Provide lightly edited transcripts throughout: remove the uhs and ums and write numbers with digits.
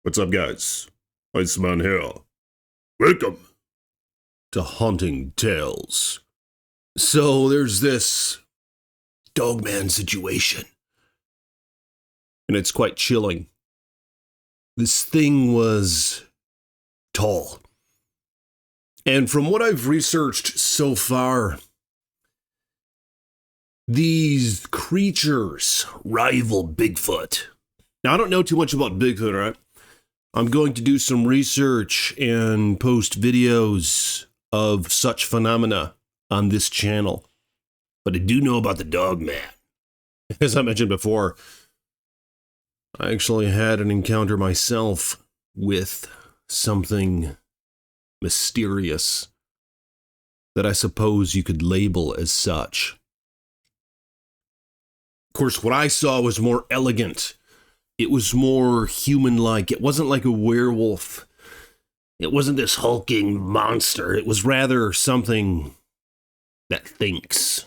What's up, guys? Iceman here. Welcome to Haunting Tales. So there's this dogman situation, and it's quite chilling. This thing was tall. And from what I've researched so far, these creatures rival Bigfoot. Now, I don't know too much about Bigfoot, right? I'm going to do some research and post videos of such phenomena on this channel. But I do know about the dogman. As I mentioned before, I actually had an encounter myself with something mysterious that I suppose you could label as such. Of course, what I saw was more elegant. It was more human-like. It wasn't like a werewolf. It wasn't this hulking monster. It was rather something that thinks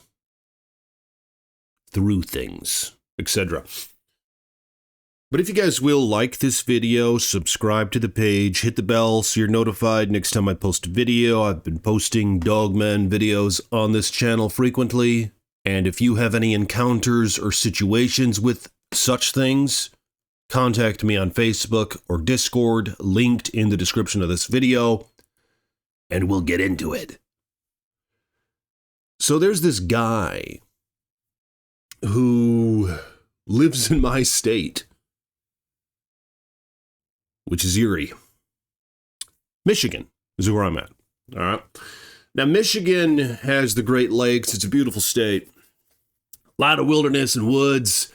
through things, etc. But if you guys will like this video, subscribe to the page, hit the bell so you're notified next time I post a video. I've been posting dogman videos on this channel frequently. And if you have any encounters or situations with such things, contact me on Facebook or Discord, linked in the description of this video, and we'll get into it. So there's this guy who lives in my state, which is Erie. Michigan is where I'm at. All right. Now, Michigan has the Great Lakes. It's a beautiful state. A lot of wilderness and woods.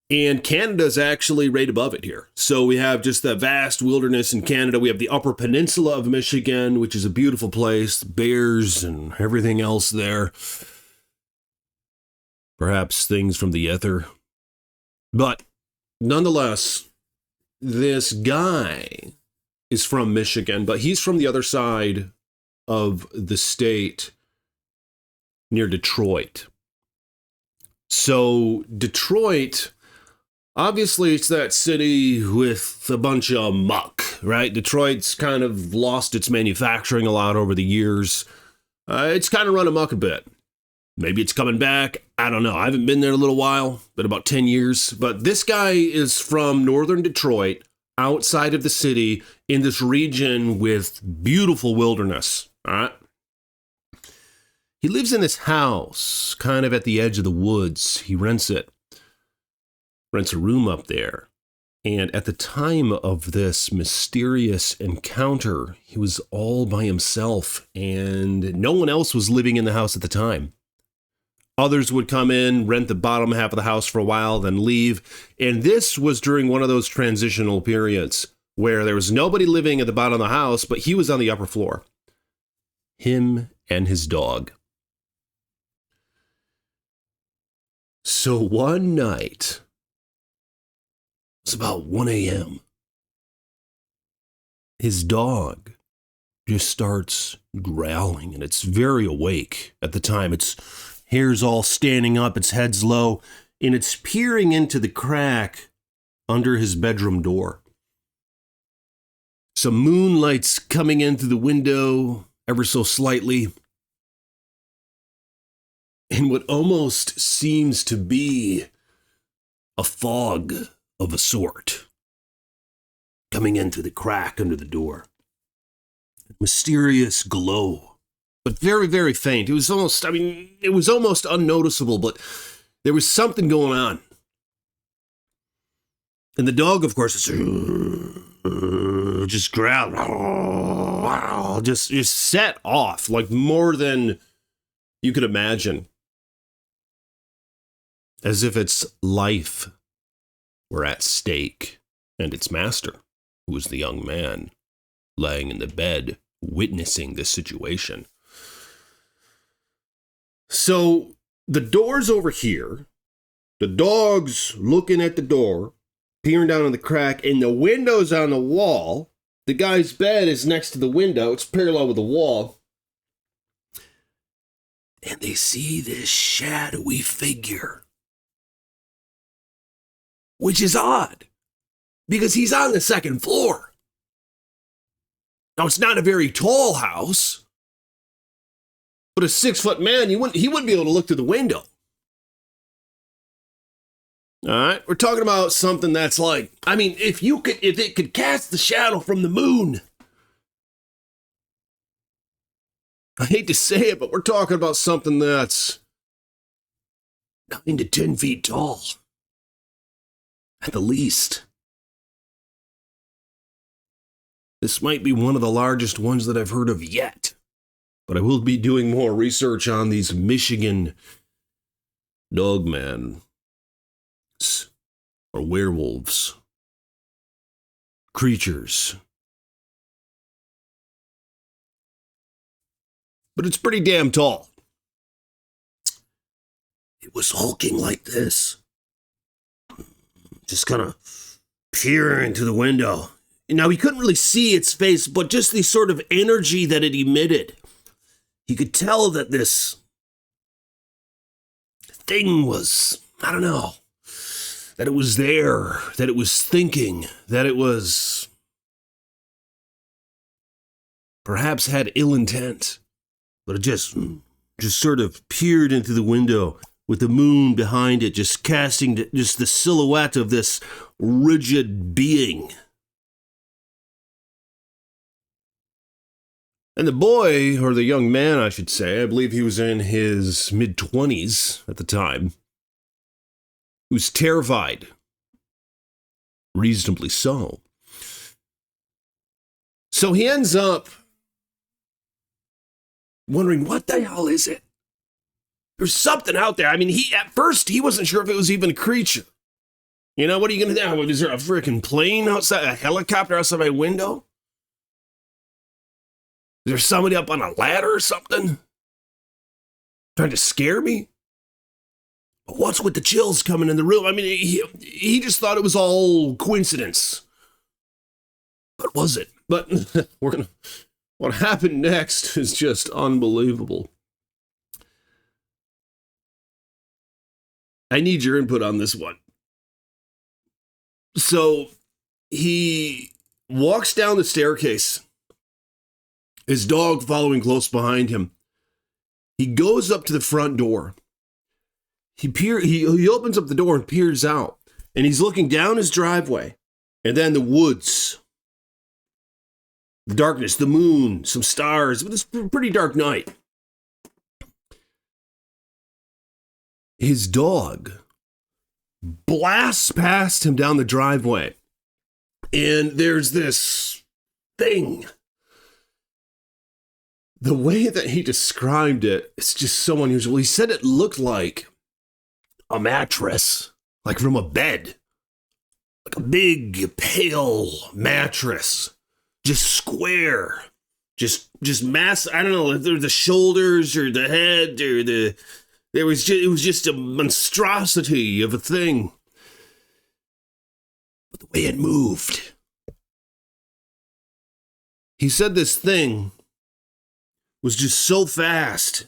And Canada's actually right above it here. So we have just that vast wilderness in Canada. We have the Upper Peninsula of Michigan, which is a beautiful place. Bears and everything else there. Perhaps things from the ether. But nonetheless, this guy is from Michigan, but he's from the other side of the state near Detroit. So Detroit, obviously, it's that city with a bunch of muck, right? Detroit's kind of lost its manufacturing a lot over the years. It's kind of run amok a bit. Maybe it's coming back. I don't know. I haven't been there in a little while, been about 10 years. But this guy is from northern Detroit, outside of the city, in this region with beautiful wilderness, all right? He lives in this house, kind of at the edge of the woods. He rents a room up there. And at the time of this mysterious encounter, he was all by himself, and no one else was living in the house at the time. Others would come in, rent the bottom half of the house for a while, then leave. And this was during one of those transitional periods where there was nobody living at the bottom of the house, but he was on the upper floor. Him and his dog. So one night, it's about 1 a.m. His dog just starts growling, and it's very awake at the time. Its hair's all standing up, its head's low, and it's peering into the crack under his bedroom door. Some moonlight's coming in through the window ever so slightly. And what almost seems to be a fog of a sort coming in through the crack under the door. Mysterious glow, but very, very faint. It was almost unnoticeable, but there was something going on. And the dog, of course, just growled, just set off like more than you could imagine. As if its life were at stake, and its master, who was the young man, laying in the bed, witnessing this situation. So, the door's over here, the dog's looking at the door, peering down on the crack, and the window's on the wall. The guy's bed is next to the window, it's parallel with the wall. And they see this shadowy figure. Which is odd. because he's on the second floor. Now, it's not a very tall house, but a 6-foot man, he wouldn't be able to look through the window. All right, we're talking about something that's like, I mean, if it could cast the shadow from the moon. I hate to say it, but we're talking about something that's 9 to 10 feet tall, at the least. This might be one of the largest ones that I've heard of yet, but I will be doing more research on these Michigan dogman or werewolves, creatures. But it's pretty damn tall. It was hulking like this, just kind of peering into the window. Now, he couldn't really see its face, but just the sort of energy that it emitted. He could tell that this thing was, I don't know, that it was there, that it was thinking, that it was perhaps had ill intent, but it just sort of peered into the window with the moon behind it, just casting just the silhouette of this rigid being. And the boy, or the young man, I should say, I believe he was in his mid-20s at the time, he was terrified. Reasonably so. So he ends up wondering, what the hell is it? There's something out there. I mean, at first, he wasn't sure if it was even a creature. You know, what are you going to do? Is there a freaking plane outside, a helicopter outside my window? Is there somebody up on a ladder or something? Trying to scare me? But what's with the chills coming in the room? I mean, he just thought it was all coincidence. But was it? But what happened next is just unbelievable. I need your input on this one. So he walks down the staircase, his dog following close behind him. He goes up to the front door. He opens up the door and peers out, and he's looking down his driveway, and then the woods, the darkness, the moon, some stars. It's a pretty dark night. His dog blasts past him down the driveway, and there's this thing. The way that he described it, it's just so unusual. He said it looked like a mattress, like from a bed, like a big, pale mattress, just square, just mass. I don't know if they're the shoulders or the head or it was just a monstrosity of a thing. But the way it moved, he said this thing was just so fast,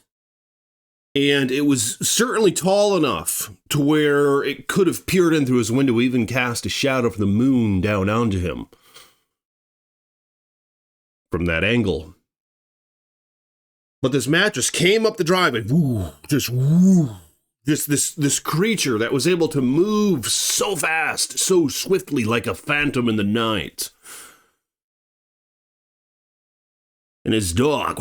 and it was certainly tall enough to where it could have peered in through his window, even cast a shadow from the moon down onto him from that angle. But this mattress came up the driveway, this creature that was able to move so fast, so swiftly, like a phantom in the night. And his dog,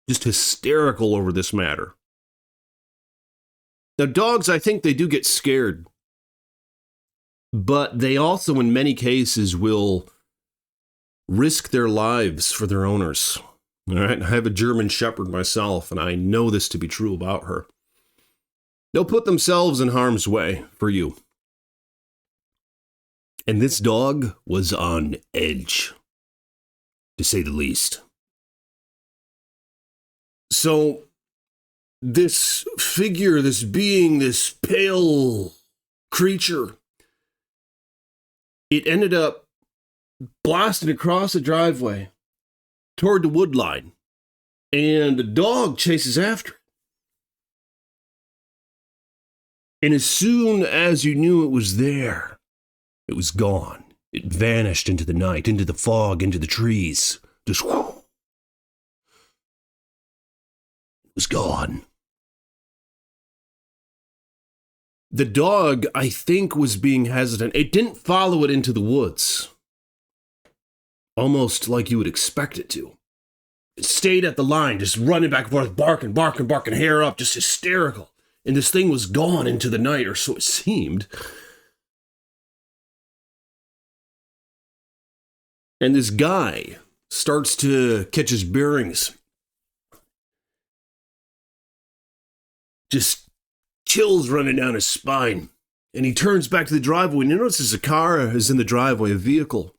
just hysterical over this matter. Now, dogs, I think they do get scared, but they also, in many cases, will risk their lives for their owners. All right, I have a German Shepherd myself, and I know this to be true about her. They'll put themselves in harm's way for you. And this dog was on edge, to say the least. So, this figure, this being, this pale creature, it ended up blasting across the driveway toward the wood line, and the dog chases after it. And as soon as you knew it was there, it was gone. It vanished into the night, into the fog, into the trees. Just whoosh. It was gone. The dog, I think, was being hesitant. It didn't follow it into the woods. Almost like you would expect it to. It stayed at the line, just running back and forth, barking, hair up, just hysterical. And this thing was gone into the night, or so it seemed. And this guy starts to catch his bearings. Just chills running down his spine. And he turns back to the driveway and he notices a car is in the driveway, a vehicle.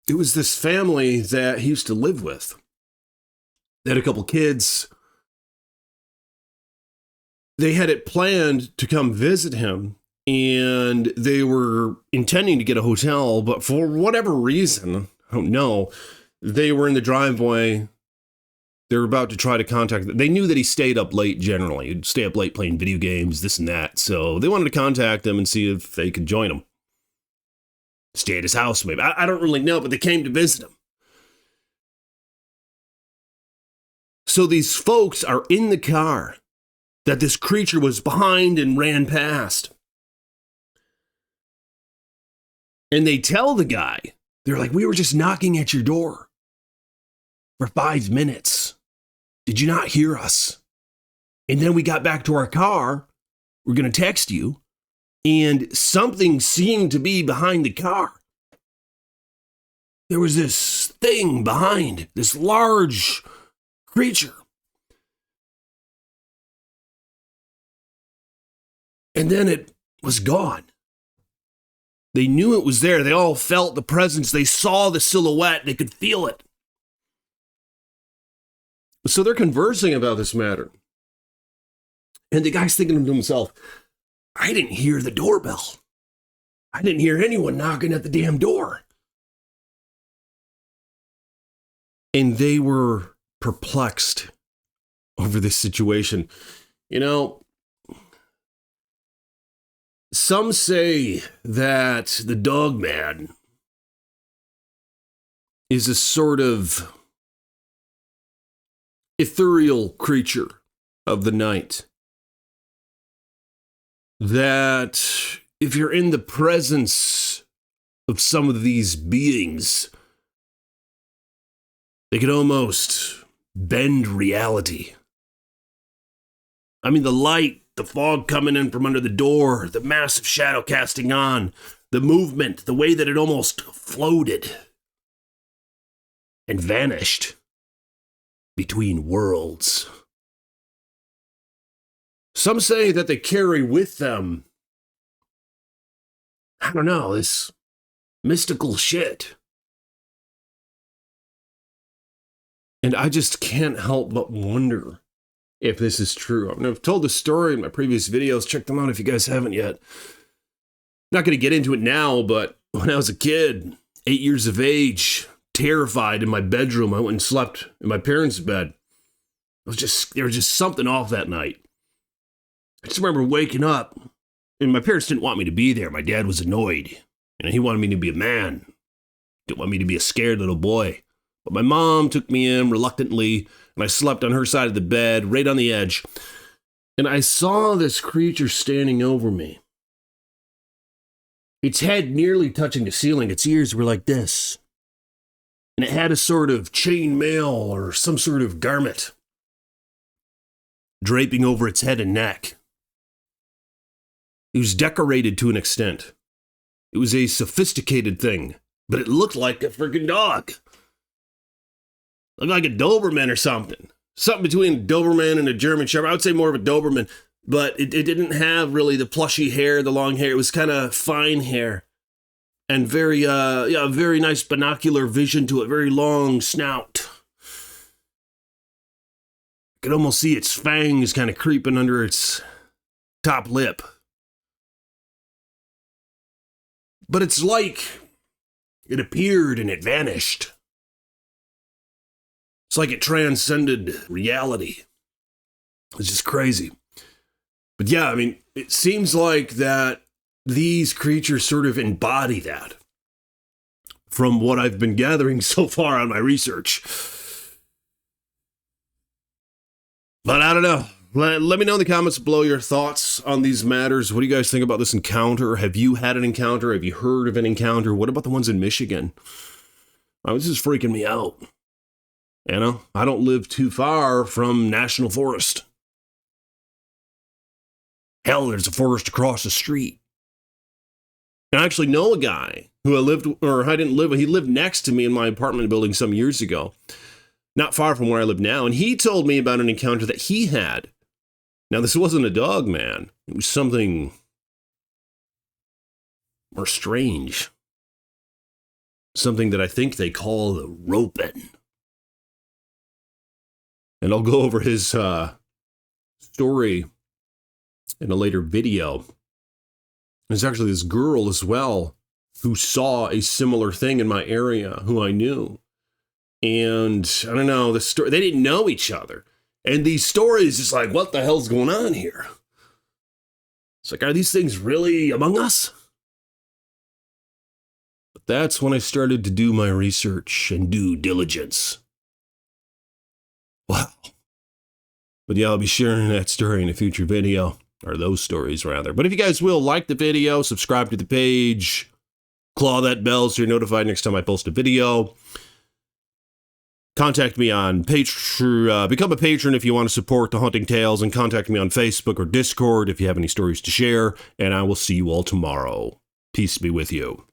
It was this family that he used to live with. They had a couple kids. They had it planned to come visit him, and they were intending to get a hotel, but for whatever reason, I don't know, they were in the driveway. They were about to try to contact them. They knew that he stayed up late generally. He'd stay up late playing video games, this and that. So they wanted to contact him and see if they could join him. Stay at his house, maybe. I don't really know, but they came to visit him. So these folks are in the car that this creature was behind and ran past. And they tell the guy, they're like, we were just knocking at your door for 5 minutes. Did you not hear us? And then we got back to our car. We're going to text you. And something seemed to be behind the car. There was this thing behind, this large creature. And then it was gone. They knew it was there. They all felt the presence. They saw the silhouette. They could feel it. So they're conversing about this matter. And the guy's thinking to himself, I didn't hear the doorbell. I didn't hear anyone knocking at the damn door. And they were perplexed over this situation. You know, some say that the Dogman is a sort of ethereal creature of the night. That if you're in the presence of some of these beings, they could almost bend reality. I mean, the light, the fog coming in from under the door, the massive shadow casting on, the movement, the way that it almost floated and vanished between worlds. Some say that they carry with them, I don't know, this mystical shit. And I just can't help but wonder if this is true. I mean, I've told the story in my previous videos. Check them out if you guys haven't yet. Not going to get into it now, but when I was a kid, 8 years of age, terrified in my bedroom, I went and slept in my parents' bed. There was just something off that night. I just remember waking up, and my parents didn't want me to be there. My dad was annoyed. You know, he wanted me to be a man. Didn't want me to be a scared little boy. But my mom took me in reluctantly, and I slept on her side of the bed, right on the edge. And I saw this creature standing over me. Its head nearly touching the ceiling. Its ears were like this. And it had a sort of chain mail or some sort of garment draping over its head and neck. It was decorated to an extent. It was a sophisticated thing, but it looked like a freaking dog. Looked like a Doberman or something. Something between a Doberman and a German Shepherd. I would say more of a Doberman, but it didn't have really the plushy hair, the long hair. It was kind of fine hair and very nice binocular vision to it, very long snout. You could almost see its fangs kind of creeping under its top lip. But it's like it appeared and it vanished. It's like it transcended reality. It's just crazy. But yeah, I mean, it seems like that these creatures sort of embody that from what I've been gathering so far on my research. But I don't know. Let me know in the comments below your thoughts on these matters. What do you guys think about this encounter? Have you had an encounter? Have you heard of an encounter? What about the ones in Michigan? This is freaking me out. You know, I don't live too far from National Forest. Hell, there's a forest across the street. And I actually know a guy who he lived next to me in my apartment building some years ago, not far from where I live now. And he told me about an encounter that he had. Now, this wasn't a dog, man. It was something more strange. Something that I think they call the roping. And I'll go over his story in a later video. There's actually this girl as well who saw a similar thing in my area, who I knew. And I don't know, they didn't know each other. And these stories, just like, what the hell's going on here? It's like, are these things really among us? But that's when I started to do my research and due diligence. Wow. But yeah, I'll be sharing that story in a future video, or those stories rather. But if you guys will, like the video, subscribe to the page, claw that bell so you're notified next time I post a video. Contact me on Patreon, become a patron if you want to support the Haunting Tales, and contact me on Facebook or Discord if you have any stories to share, and I will see you all tomorrow. Peace be with you.